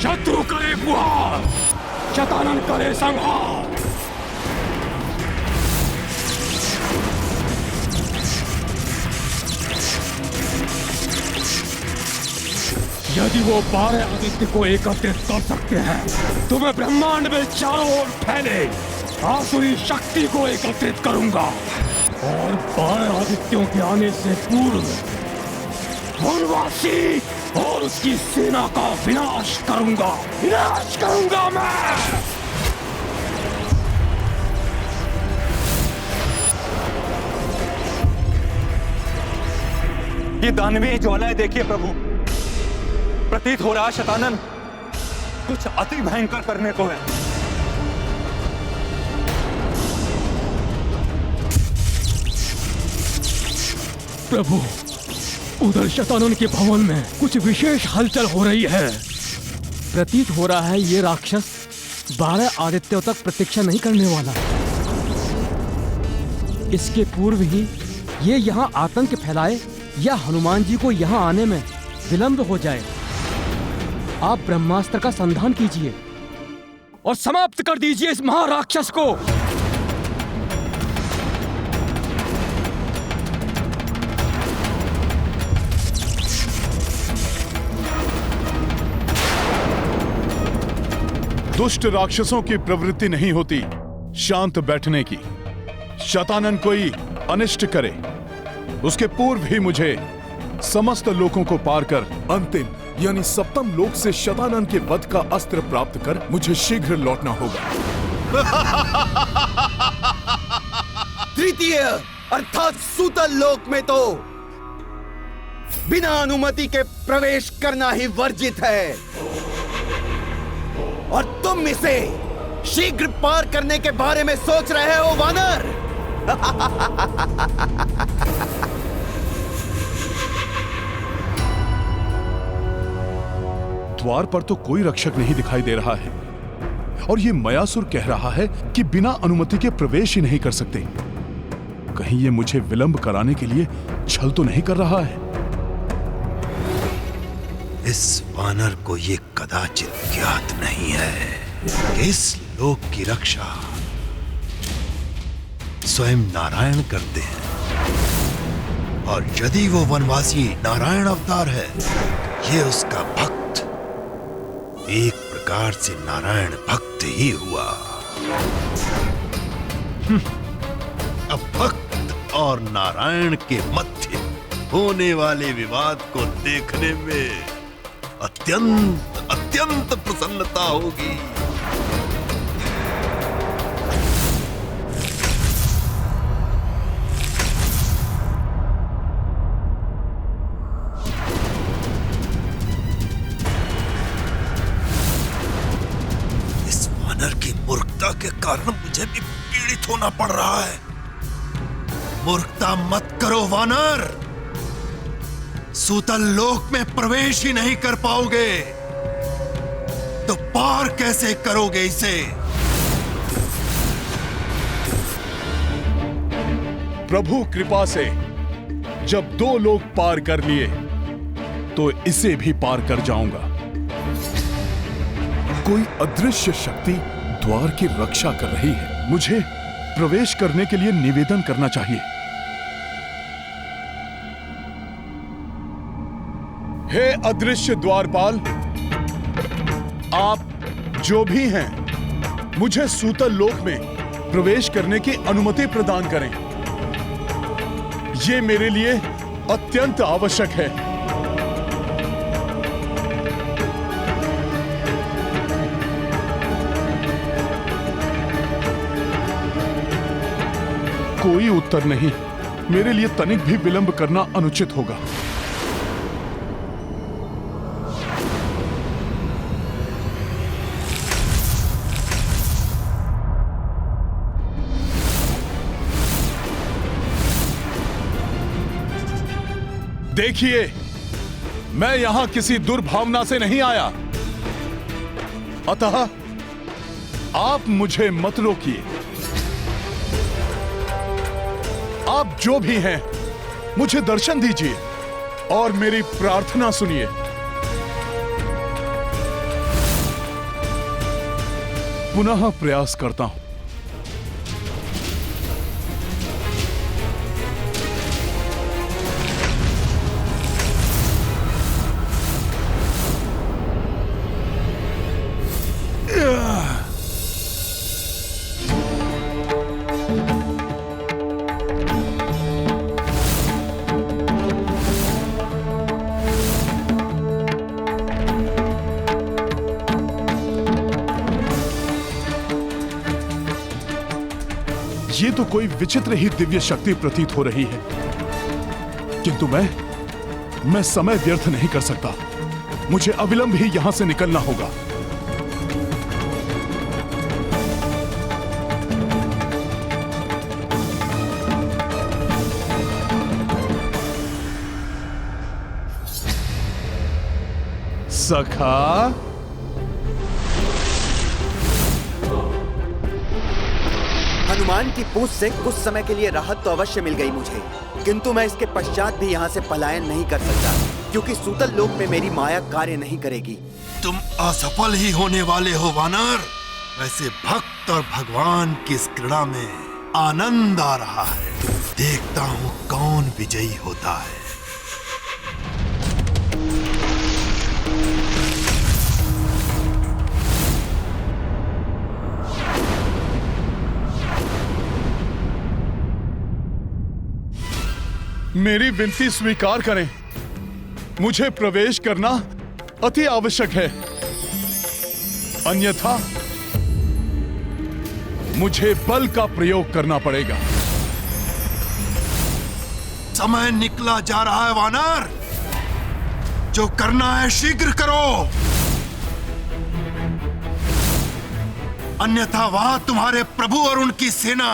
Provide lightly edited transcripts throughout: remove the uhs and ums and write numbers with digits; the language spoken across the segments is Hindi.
शत्रु करे गुहार, शतानन करे संहार। यदि वो 12 आदित्य को एकत्रित कर सकते हैं तो मैं ब्रह्मांड में चारों ओर फैले आसुरी शक्ति को एकत्रित करूंगा और 12 आदित्यों के आने से पूर्व वनवासी और उसकी सेना का विनाश करूंगा मैं। ये दानवीय ज्वालाएं देखिए प्रभु, प्रतीत हो रहा शतानन कुछ अति भयंकर करने को है। प्रभु, उधर शतानन के भवन में कुछ विशेष हलचल हो रही है। प्रतीत हो रहा है ये राक्षस 12 आदित्यों तक प्रतीक्षा नहीं करने वाला। इसके पूर्व ही ये यहाँ आतंक फैलाए या हनुमान जी को यहाँ आने में विलंब हो जाए। आप ब्रह्मास्त्र का संधान कीजिए और समाप्त कर दीजिए इस महाराक्षस को। दुष्ट राक्षसों की प्रवृत्ति नहीं होती शांत बैठने की। शतानन कोई अनिष्ट करे उसके पूर्व ही मुझे समस्त लोकों को पार कर अंतिम यानी सप्तम लोक से शतानन के वध का अस्त्र प्राप्त कर मुझे शीघ्र लौटना होगा। तृतीय अर्थात सूतल लोक में तो बिना अनुमति के प्रवेश करना ही वर्जित है और तुम इसे शीघ्र पार करने के बारे में सोच रहे हो वानर। द्वार पर तो कोई रक्षक नहीं दिखाई दे रहा है और ये मयासुर कह रहा है कि बिना अनुमति के प्रवेश ही नहीं कर सकते। कहीं ये मुझे विलंब कराने के लिए छल तो नहीं कर रहा है? इस वानर को ये कदाचित ज्ञात नहीं है कि इस लोक की रक्षा स्वयं नारायण करते हैं और यदि वो वनवासी नारायण अवतार है, ये उसका भक्त एक प्रकार से नारायण भक्त ही हुआ। अब भक्त और नारायण के मध्य होने वाले विवाद को देखने में अत्यंत अत्यंत प्रसन्नता होगी। इस वानर की मूर्खता के कारण मुझे भी पीड़ित होना पड़ रहा है। मूर्खता मत करो वानर, सूतल लोक में प्रवेश ही नहीं कर पाओगे तो पार कैसे करोगे इसे? प्रभु कृपा से जब 2 लोक पार कर लिए तो इसे भी पार कर जाऊंगा। कोई अदृश्य शक्ति द्वार की रक्षा कर रही है। मुझे प्रवेश करने के लिए निवेदन करना चाहिए। हे अदृश्य द्वारपाल, आप जो भी हैं, मुझे सूतल लोक में प्रवेश करने की अनुमति प्रदान करें। ये मेरे लिए अत्यंत आवश्यक है। कोई उत्तर नहीं। मेरे लिए तनिक भी विलंब करना अनुचित होगा। देखिए, मैं यहां किसी दुर्भावना से नहीं आया, अतः आप मुझे मत रोकिए। आप जो भी हैं, मुझे दर्शन दीजिए और मेरी प्रार्थना सुनिए। पुनः प्रयास करता हूं। ये तो कोई विचित्र ही दिव्य शक्ति प्रतीत हो रही है, किंतु मैं समय व्यर्थ नहीं कर सकता। मुझे अविलंब ही यहां से निकलना होगा। सखा, हनुमान की पूंछ से कुछ समय के लिए राहत तो अवश्य मिल गई मुझे, किंतु मैं इसके पश्चात भी यहाँ से पलायन नहीं कर सकता, क्योंकि सूतल लोक में मेरी माया कार्य नहीं करेगी। तुम असफल ही होने वाले हो वानर। वैसे भक्त और भगवान की इस क्रीड़ा में आनंद आ रहा है। देखता हूँ कौन विजयी होता है। मेरी विनती स्वीकार करें। मुझे प्रवेश करना अति आवश्यक है, अन्यथा मुझे बल का प्रयोग करना पड़ेगा। समय निकला जा रहा है वानर। जो करना है शीघ्र करो, अन्यथा वहां तुम्हारे प्रभु और उनकी सेना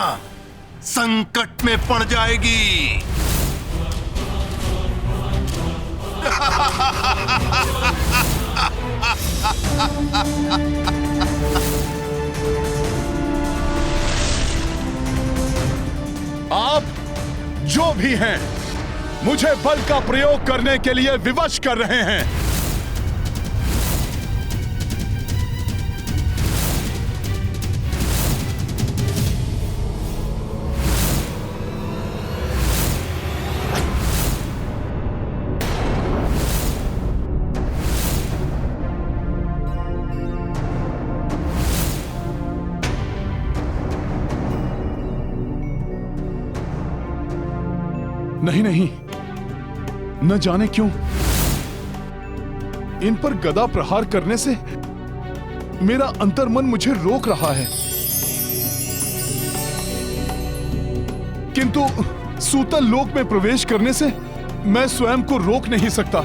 संकट में पड़ जाएगी। आप जो भी हैं, मुझे बल का प्रयोग करने के लिए विवश कर रहे हैं। नहीं नहीं, न जाने क्यों इन पर गदा प्रहार करने से मेरा अंतर्मन मुझे रोक रहा है, किंतु सूतल लोक में प्रवेश करने से मैं स्वयं को रोक नहीं सकता।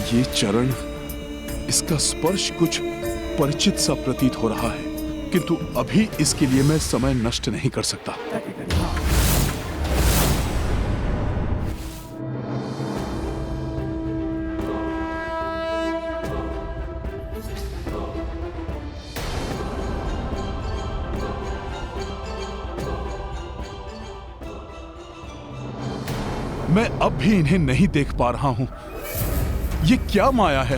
ये चरण, इसका स्पर्श कुछ परिचित सा प्रतीत हो रहा है, किंतु अभी इसके लिए मैं समय नष्ट नहीं कर सकता। मैं अब भी इन्हें नहीं देख पा रहा हूं। ये क्या माया है?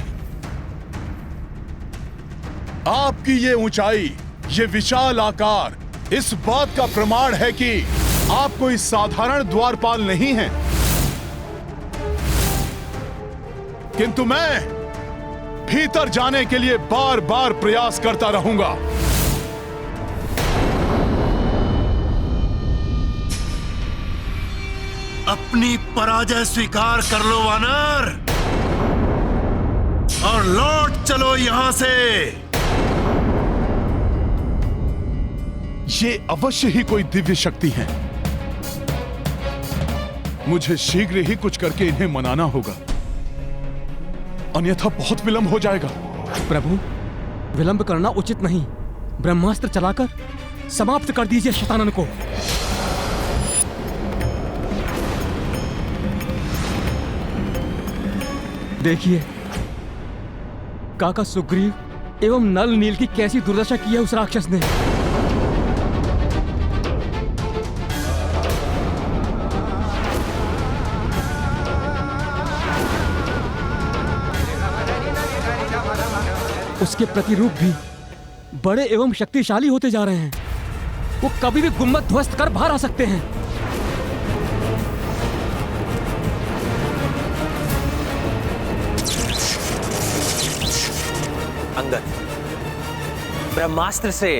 आपकी ये ऊंचाई, ये विशाल आकार इस बात का प्रमाण है कि आप कोई साधारण द्वारपाल नहीं हैं। किंतु मैं भीतर जाने के लिए बार बार प्रयास करता रहूंगा। अपनी पराजय स्वीकार कर लो वानर, और लौट चलो यहां से। ये अवश्य ही कोई दिव्य शक्ति है। मुझे शीघ्र ही कुछ करके इन्हें मनाना होगा, अन्यथा बहुत विलंब हो जाएगा। प्रभु, विलंब करना उचित नहीं। ब्रह्मास्त्र चलाकर समाप्त कर दीजिए शतानन को। देखिए काका सुग्रीव एवं नल नील की कैसी दुर्दशा की है उस राक्षस ने। उसके प्रतिरूप भी बड़े एवं शक्तिशाली होते जा रहे हैं। वो कभी भी गुम्बद ध्वस्त कर बाहर आ सकते हैं। अंगद, ब्रह्मास्त्र से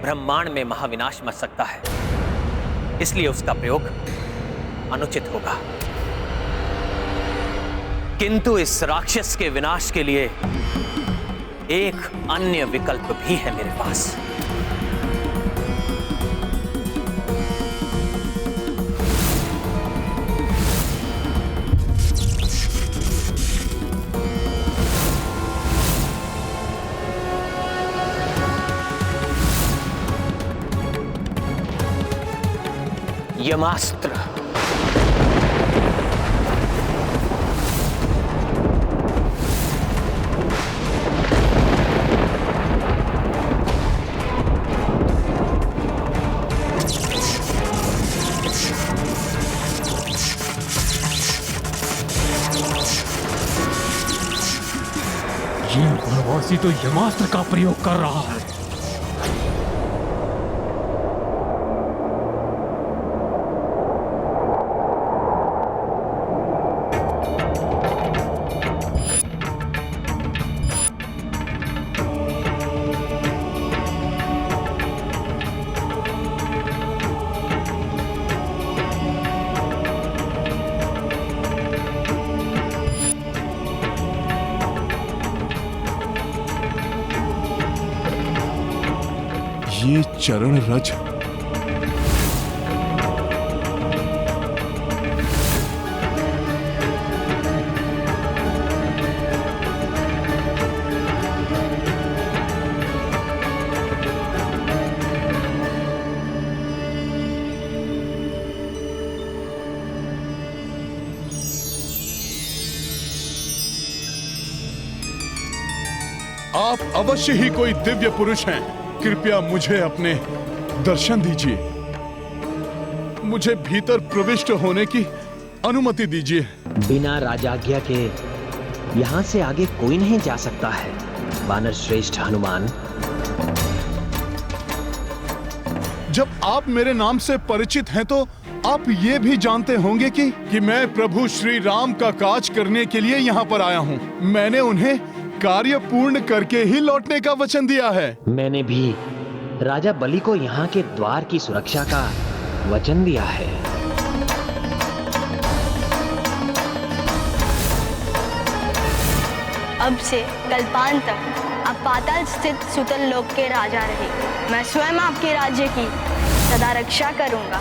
ब्रह्मांड में महाविनाश मच सकता है, इसलिए उसका प्रयोग अनुचित होगा। किंतु इस राक्षस के विनाश के लिए एक अन्य विकल्प भी है मेरे पास। यमास्त्र। ये वनवासी तो यमास्त्र का प्रयोग कर रहा है। ये चरण रज आप अवश्य ही कोई दिव्य पुरुष हैं। कृपया मुझे अपने दर्शन दीजिए। मुझे भीतर प्रविष्ट होने की अनुमति दीजिए। बिना राजाज्ञा के यहाँ से आगे कोई नहीं जा सकता है, वानर श्रेष्ठ हनुमान। जब आप मेरे नाम से परिचित हैं तो आप ये भी जानते होंगे कि मैं प्रभु श्री राम का काज करने के लिए यहाँ पर आया हूँ। मैंने उन्हें कार्य पूर्ण करके ही लौटने का वचन दिया है। मैंने भी राजा बलि को यहाँ के द्वार की सुरक्षा का वचन दिया है। अब से कल्पांत तक आप पाताल स्थित सुतल लोक के राजा रहे। मैं स्वयं आपके राज्य की सदा रक्षा करूंगा।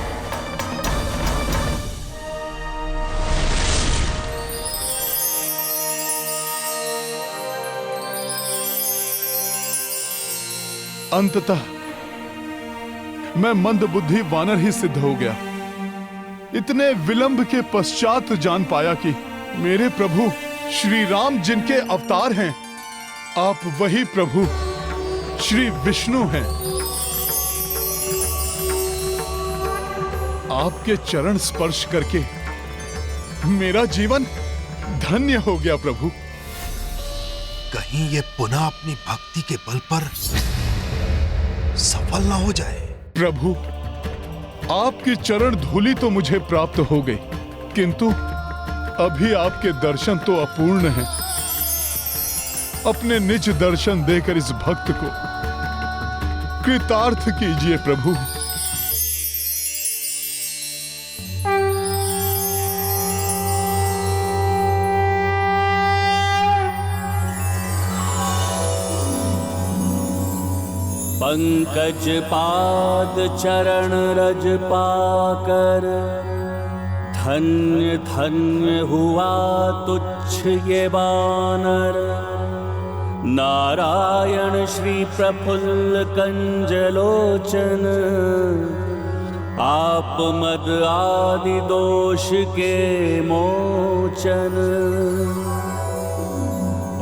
अंततः मैं मंदबुद्धि वानर ही सिद्ध हो गया। इतने विलंब के पश्चात जान पाया कि मेरे प्रभु श्री राम जिनके अवतार हैं, आप वही प्रभु श्री विष्णु हैं। आपके चरण स्पर्श करके मेरा जीवन धन्य हो गया प्रभु। कहीं ये पुनः अपनी भक्ति के बल पर सफल ना हो जाए। प्रभु, आपकी चरण धूलि तो मुझे प्राप्त हो गई, किंतु अभी आपके दर्शन तो अपूर्ण हैं। अपने निज दर्शन देकर इस भक्त को कृतार्थ कीजिए प्रभु। पंकज पाद चरण रज पाकर धन्य धन्य हुआ तुच्छ ये वानर। नारायण श्री प्रफुल्ल कंजलोचन, आप मद आदि दोष के मोचन।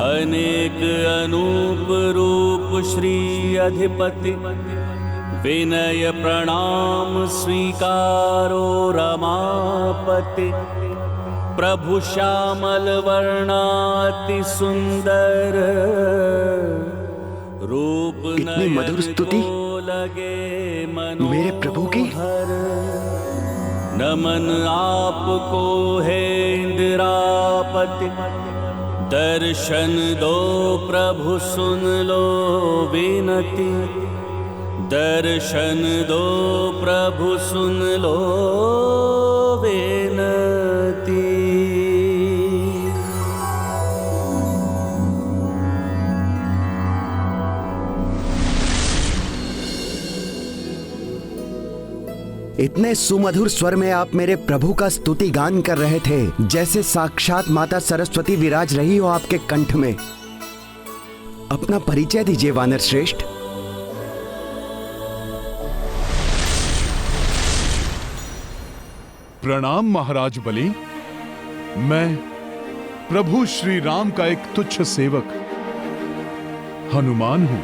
अनेक अनूप रूप श्री अधिपति, विनय प्रणाम स्वीकारो रमापति। प्रभु श्यामल वर्णाति सुंदर, रूप इतनी मधुर स्तुति लगे मेरे प्रभु की। नमन आपको है इंदिरापति, दर्शन दो प्रभु सुन लो विनती। दर्शन दो प्रभु सुन लो विनती। इतने सुमधुर स्वर में आप मेरे प्रभु का स्तुति गान कर रहे थे, जैसे साक्षात माता सरस्वती विराज रही हो आपके कंठ में। अपना परिचय दीजिए वानर श्रेष्ठ। प्रणाम महाराज बलि। मैं प्रभु श्री राम का एक तुच्छ सेवक हनुमान हूं।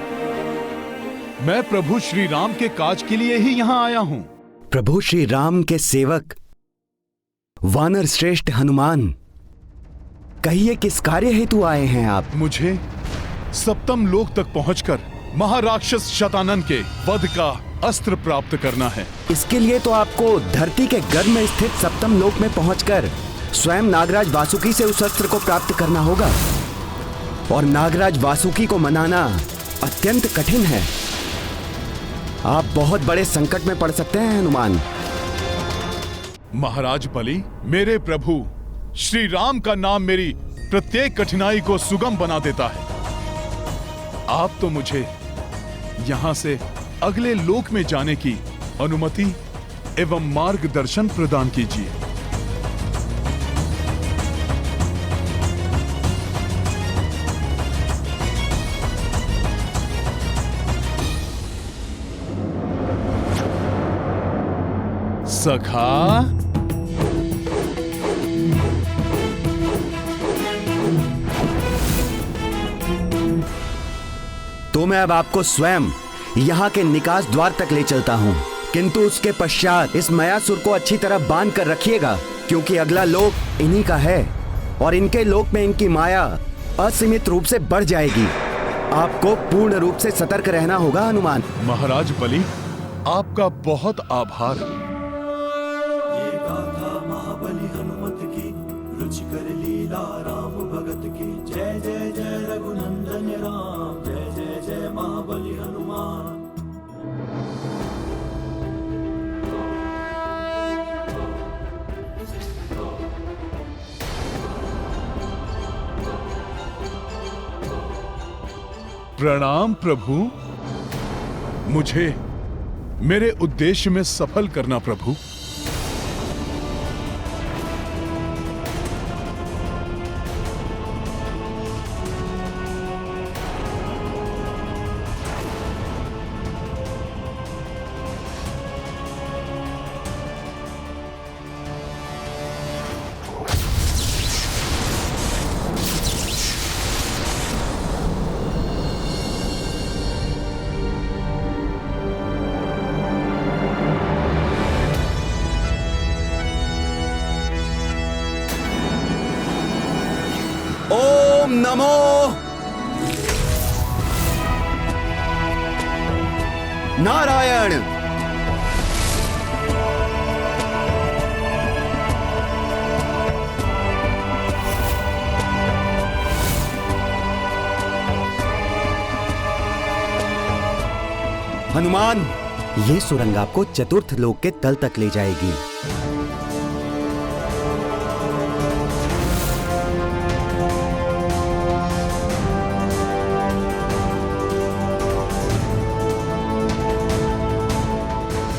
मैं प्रभु श्री राम के काज के लिए ही यहां आया हूं। प्रभु श्री राम के सेवक वानर श्रेष्ठ हनुमान, कहिए किस कार्य हेतु आए हैं आप? मुझे सप्तम लोक तक पहुंचकर महाराक्षस शतानन के वध का अस्त्र प्राप्त करना है। इसके लिए तो आपको धरती के गर्भ में स्थित सप्तम लोक में पहुंचकर स्वयं नागराज वासुकी से उस अस्त्र को प्राप्त करना होगा, और नागराज वासुकी को मनाना अत्यंत कठिन है। आप बहुत बड़े संकट में पड़ सकते हैं हनुमान। महाराज बलि, मेरे प्रभु श्री राम का नाम मेरी प्रत्येक कठिनाई को सुगम बना देता है। आप तो मुझे यहां से अगले लोक में जाने की अनुमति एवं मार्गदर्शन प्रदान कीजिए। सखा, तो मैं अब आपको स्वयं यहाँ के निकास द्वार तक ले चलता हूँ, किंतु उसके पश्चात इस मयासुर को अच्छी तरह बांध कर रखिएगा, क्योंकि अगला लोक इन्हीं का है और इनके लोक में इनकी माया असीमित रूप से बढ़ जाएगी। आपको पूर्ण रूप से सतर्क रहना होगा हनुमान। महाराज बलि, आपका बहुत आभार। ये गाथा महाबली हनुमत की, रुचिकर लीला राम भगत की। जय जय जय रघुनंदन राम, जय जय जय महाबली हनुमान। प्रणाम प्रभु। मुझे मेरे उद्देश्य में सफल करना प्रभु। ओम नमो नारायण। हनुमान, ये सुरंग आपको चतुर्थ लोक के तल तक ले जाएगी।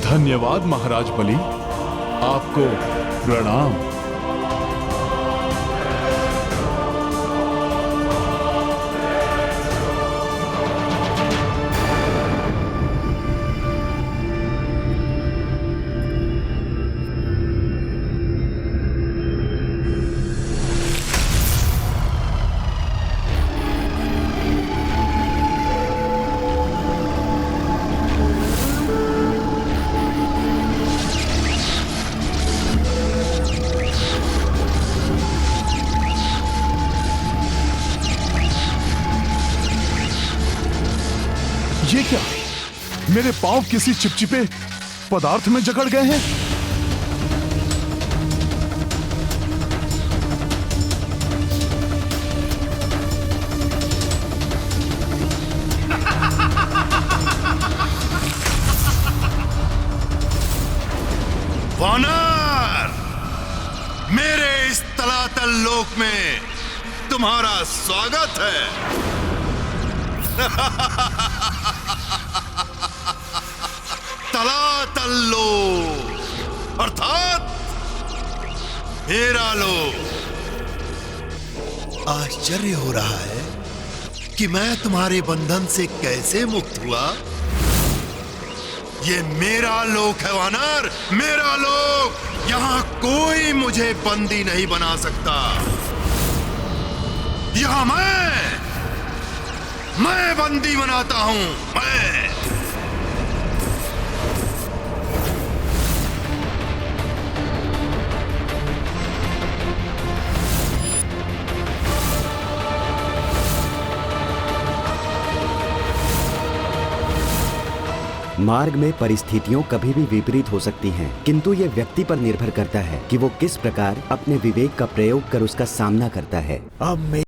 धन्यवाद महाराज बलि, आपको प्रणाम। ये क्या? मेरे पांव किसी चिपचिपे पदार्थ में जकड़ गए हैं। वानर, मेरे इस तलातल लोक में तुम्हारा स्वागत है। तलातल लोक अर्थात मेरा लोक। आश्चर्य हो रहा है कि मैं तुम्हारे बंधन से कैसे मुक्त हुआ। ये मेरा लोक है वानर, मेरा लोक। यहां कोई मुझे बंदी नहीं बना सकता। यहां मैं बंदी बनाता हूं। मैं मार्ग में परिस्थितियों कभी भी विपरीत हो सकती हैं, किंतु ये व्यक्ति पर निर्भर करता है कि वो किस प्रकार अपने विवेक का प्रयोग कर उसका सामना करता है। अब मैं